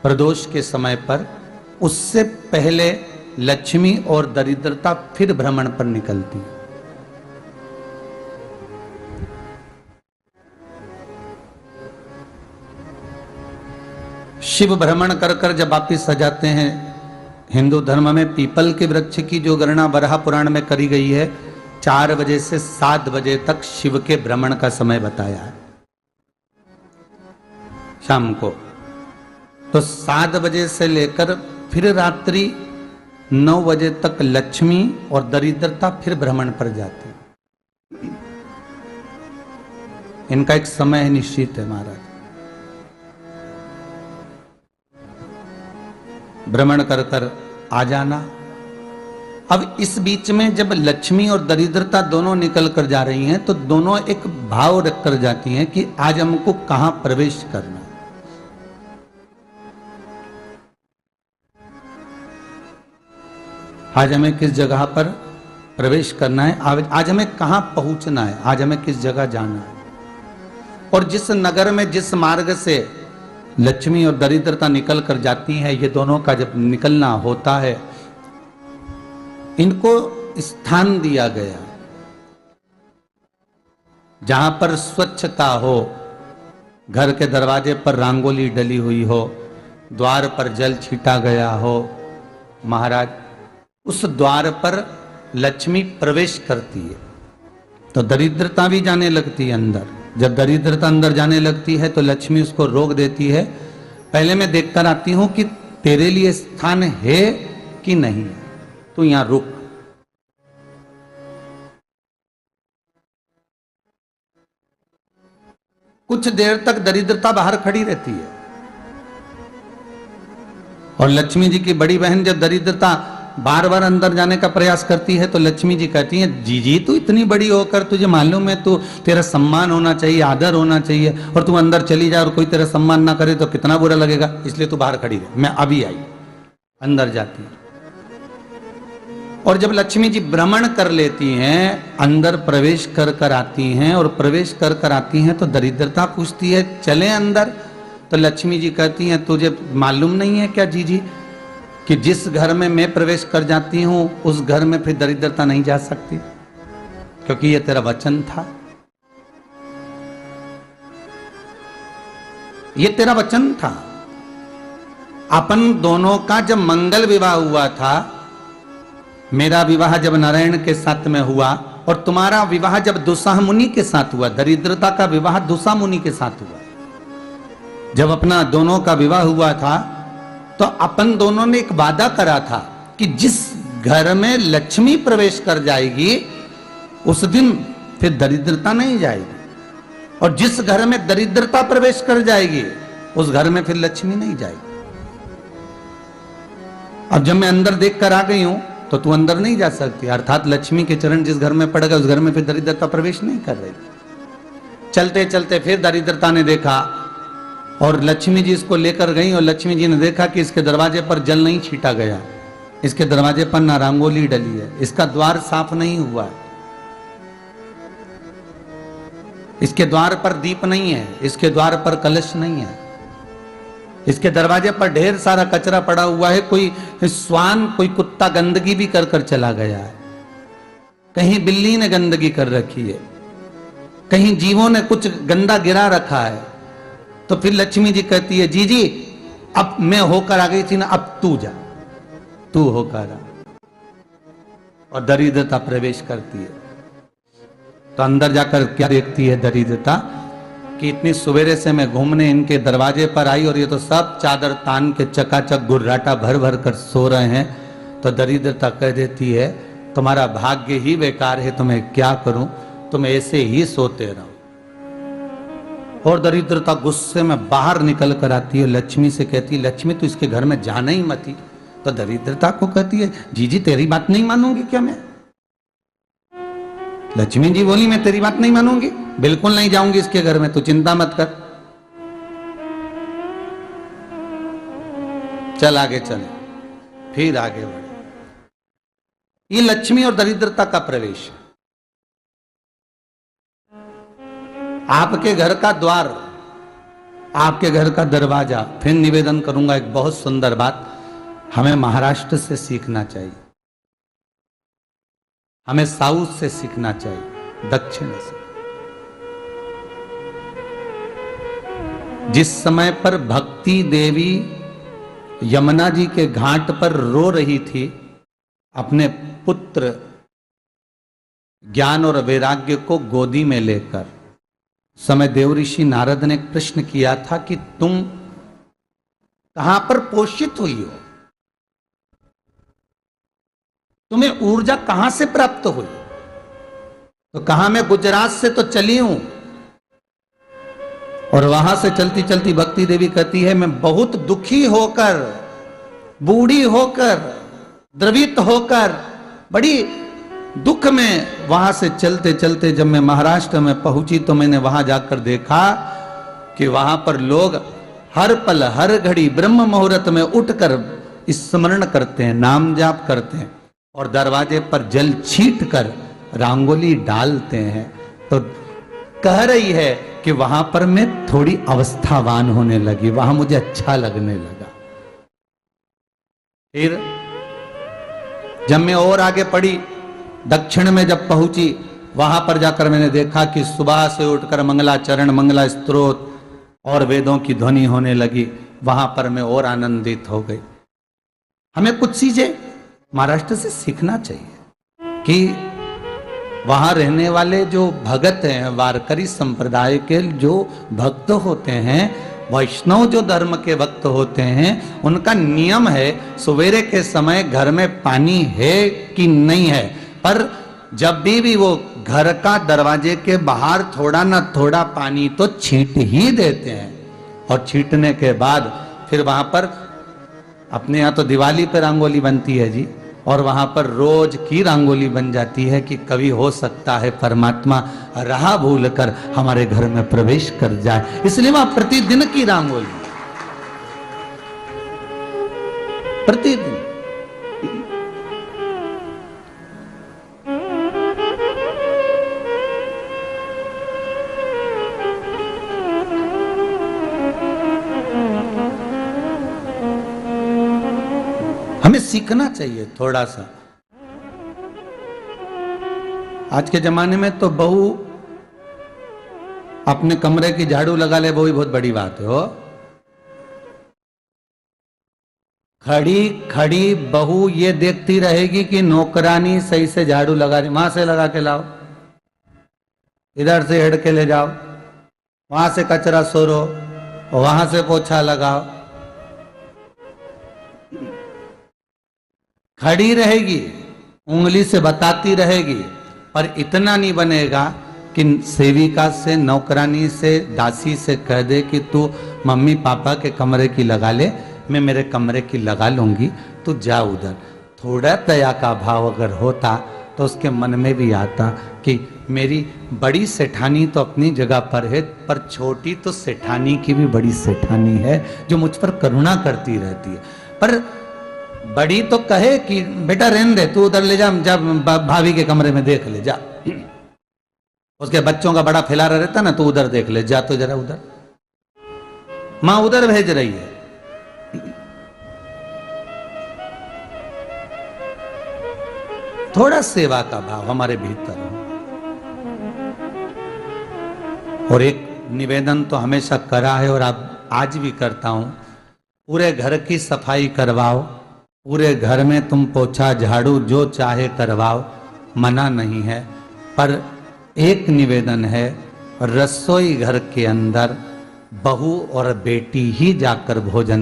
प्रदोष के समय पर, उससे पहले लक्ष्मी और दरिद्रता फिर भ्रमण पर निकलती है। शिव भ्रमण कर कर जब वापिस आ जाते हैं, हिंदू धर्म में पीपल के वृक्ष की जो गणना वराह पुराण में करी गई है, 4 बजे से 7 बजे तक शिव के भ्रमण का समय बताया है शाम को। तो 7 बजे से लेकर फिर रात्रि 9 बजे तक लक्ष्मी और दरिद्रता फिर भ्रमण पर जाती। इनका एक समय निश्चित है महाराज। भ्रमण कर कर आ जाना। अब इस बीच में जब लक्ष्मी और दरिद्रता दोनों निकल कर जा रही हैं, तो दोनों एक भाव रख कर जाती हैं कि आज हमको कहां प्रवेश करना है। आज हमें किस जगह पर प्रवेश करना है, आज हमें कहां पहुंचना है, आज हमें किस जगह जाना है। और जिस नगर में जिस मार्ग से लक्ष्मी और दरिद्रता निकल कर जाती हैं, ये दोनों का जब निकलना होता है, इनको स्थान दिया गया जहां पर स्वच्छता हो, घर के दरवाजे पर रंगोली डली हुई हो, द्वार पर जल छीटा गया हो। महाराज, उस द्वार पर लक्ष्मी प्रवेश करती है तो दरिद्रता भी जाने लगती है अंदर। जब दरिद्रता अंदर जाने लगती है तो लक्ष्मी उसको रोक देती है। पहले मैं देखकर आती हूं कि तेरे लिए स्थान है कि नहीं है, तू यहां रुक। कुछ देर तक दरिद्रता बाहर खड़ी रहती है और लक्ष्मी जी की बड़ी बहन जब दरिद्रता बार बार अंदर जाने का प्रयास करती है तो लक्ष्मी जी कहती हैं, जी तू इतनी बड़ी होकर तुझे मालूम है तू तेरा सम्मान होना चाहिए, आदर होना चाहिए, और तू अंदर चली जाए और कोई तेरा सम्मान ना करे तो कितना बुरा लगेगा, इसलिए तू बाहर खड़ी रहे। मैं अभी आई। अंदर जाती है और जब लक्ष्मी जी भ्रमण कर लेती हैं, अंदर प्रवेश कर कर आती हैं और प्रवेश कर कर आती हैं तो दरिद्रता पूछती है चले अंदर। तो लक्ष्मी जी कहती हैं, तुझे मालूम नहीं है क्या जी कि जिस घर में मैं प्रवेश कर जाती हूं उस घर में फिर दरिद्रता नहीं जा सकती, क्योंकि यह तेरा वचन था, यह तेरा वचन था। अपन दोनों का जब मंगल विवाह हुआ था, मेरा विवाह जब नारायण के साथ में हुआ और तुम्हारा विवाह जब दुस्साह मुनि के साथ हुआ, दरिद्रता का विवाह दुस्साह मुनि के साथ हुआ। जब अपना दोनों का विवाह हुआ था तो अपन दोनों ने एक वादा करा था कि जिस घर में लक्ष्मी प्रवेश कर जाएगी उस दिन फिर दरिद्रता नहीं जाएगी, और जिस घर में दरिद्रता प्रवेश कर जाएगी उस घर में फिर लक्ष्मी नहीं जाएगी। अब जब मैं अंदर देख कर आ गई हूं तो तू अंदर नहीं जा सकती, अर्थात लक्ष्मी के चरण जिस घर में पड़ गए उस घर में फिर दरिद्रता प्रवेश नहीं कर रही। चलते चलते फिर दरिद्रता ने देखा और लक्ष्मी जी इसको लेकर गई और लक्ष्मी जी ने देखा कि इसके दरवाजे पर जल नहीं छीटा गया, इसके दरवाजे पर ना रंगोली डली है, इसका द्वार साफ नहीं हुआ है, इसके द्वार पर दीप नहीं है, इसके द्वार पर कलश नहीं है, इसके दरवाजे पर ढेर सारा कचरा पड़ा हुआ है, कोई स्वान कोई कुत्ता गंदगी भी कर कर चला गया है, कहीं बिल्ली ने गंदगी कर रखी है, कहीं जीवों ने कुछ गंदा गिरा रखा है। तो फिर लक्ष्मी जी कहती है, जी अब मैं होकर आ गई थी ना, अब तू जा, तू होकर आ। और दरिद्रता प्रवेश करती है तो अंदर जाकर क्या देखती है दरिद्रता कि इतनी सवेरे से मैं घूमने इनके दरवाजे पर आई और ये तो सब चादर तान के चकाचक गुर्राटा भर भर कर सो रहे हैं। तो दरिद्रता कह देती है, तुम्हारा भाग्य ही बेकार है, तुम्हें क्या करूं, तुम ऐसे ही सोते रहो। और दरिद्रता गुस्से में बाहर निकल कर आती है, लक्ष्मी से कहती है, लक्ष्मी तू इसके घर में जाना ही मत ही। तो दरिद्रता को कहती है, जी तेरी बात नहीं मानूंगी क्या मैं? लक्ष्मी जी बोली, मैं तेरी बात नहीं मानूंगी, बिल्कुल नहीं जाऊंगी इसके घर में, तू चिंता मत कर, चल आगे चले। फिर आगे बढ़े। ये लक्ष्मी और दरिद्रता का प्रवेश है। आपके घर का द्वार आपके घर का दरवाजा। फिर निवेदन करूंगा एक बहुत सुंदर बात, हमें महाराष्ट्र से सीखना चाहिए, हमें साउथ से सीखना चाहिए, दक्षिण से। जिस समय पर भक्ति देवी यमुना जी के घाट पर रो रही थी अपने पुत्र ज्ञान और वैराग्य को गोदी में लेकर, समय देव ऋषि नारद ने एक प्रश्न किया था कि तुम कहां पर पोषित हुई हो, तुम्हें ऊर्जा कहां से प्राप्त हुई? तो कहा मैं गुजरात से तो चली हूं। और वहां से चलती चलती भक्ति देवी कहती है मैं बहुत दुखी होकर, बूढ़ी होकर, द्रवित होकर, बड़ी दुख में वहां से चलते चलते जब मैं महाराष्ट्र में पहुंची तो मैंने वहां जाकर देखा कि वहां पर लोग हर पल हर घड़ी ब्रह्म मुहूर्त में उठकर स्मरण करते हैं, नाम जाप करते हैं और दरवाजे पर जल छीट कर रंगोली डालते हैं। तो कह रही है कि वहां पर मैं थोड़ी अवस्थावान होने लगी, वहां मुझे अच्छा लगने लगा। फिर जब मैं और आगे पड़ी, दक्षिण में जब पहुंची, वहां पर जाकर मैंने देखा कि सुबह से उठकर मंगलाचरण, मंगला स्तोत्र और वेदों की ध्वनि होने लगी। वहां पर मैं और आनंदित हो गई। हमें कुछ चीजें महाराष्ट्र से सीखना चाहिए कि वहां रहने वाले जो भगत हैं, वारकरी संप्रदाय के जो भक्त होते हैं, वैष्णव जो धर्म के भक्त होते हैं, उनका नियम है सवेरे के समय घर में पानी है कि नहीं है, पर जब भी वो घर का दरवाजे के बाहर थोड़ा ना थोड़ा पानी तो छींट ही देते हैं। और छींटने के बाद फिर वहां पर अपने यहाँ तो दिवाली पे रंगोली बनती है जी, और वहां पर रोज की रंगोली बन जाती है कि कभी हो सकता है परमात्मा राह भूल कर हमारे घर में प्रवेश कर जाए, इसलिए वहां प्रतिदिन की रंगोली, प्रतिदिन। हमें सीखना चाहिए थोड़ा सा। आज के जमाने में तो बहू अपने कमरे की झाड़ू लगा ले, वो ही बहुत बड़ी बात है। हो खड़ी खड़ी बहू ये देखती रहेगी कि नौकरानी सही से झाड़ू लगा रही, वहां से लगा के लाओ, इधर से हेड के ले जाओ, वहां से कचरा सोरो, वहां से पोछा लगाओ। खड़ी रहेगी, उंगली से बताती रहेगी, पर इतना नहीं बनेगा कि सेविका से, नौकरानी से, दासी से कह दे कि तू मम्मी पापा के कमरे की लगा ले, मैं मेरे कमरे की लगा लूंगी, तू जा उधर। थोड़ा दया का भाव अगर होता तो उसके मन में भी आता कि मेरी बड़ी सेठानी तो अपनी जगह पर है, पर छोटी तो सेठानी की भी बड़ी सेठानी है जो मुझ पर करुणा करती रहती है। पर बड़ी तो कहे कि बेटा रहने दे, तू उधर ले जा, जा भाभी के कमरे में देख ले जा, उसके बच्चों का बड़ा फैलारा रहता ना, तो उधर देख ले जा, तो जरा उधर मां उधर भेज रही है। थोड़ा सेवा का भाव हमारे भीतर हो। और एक निवेदन तो हमेशा करा है और अब आज भी करता हूं, पूरे घर की सफाई करवाओ, पूरे घर में तुम पोछा झाड़ू जो चाहे करवाओ, मना नहीं है। पर एक निवेदन है, रसोई घर के अंदर बहू और बेटी ही जाकर भोजन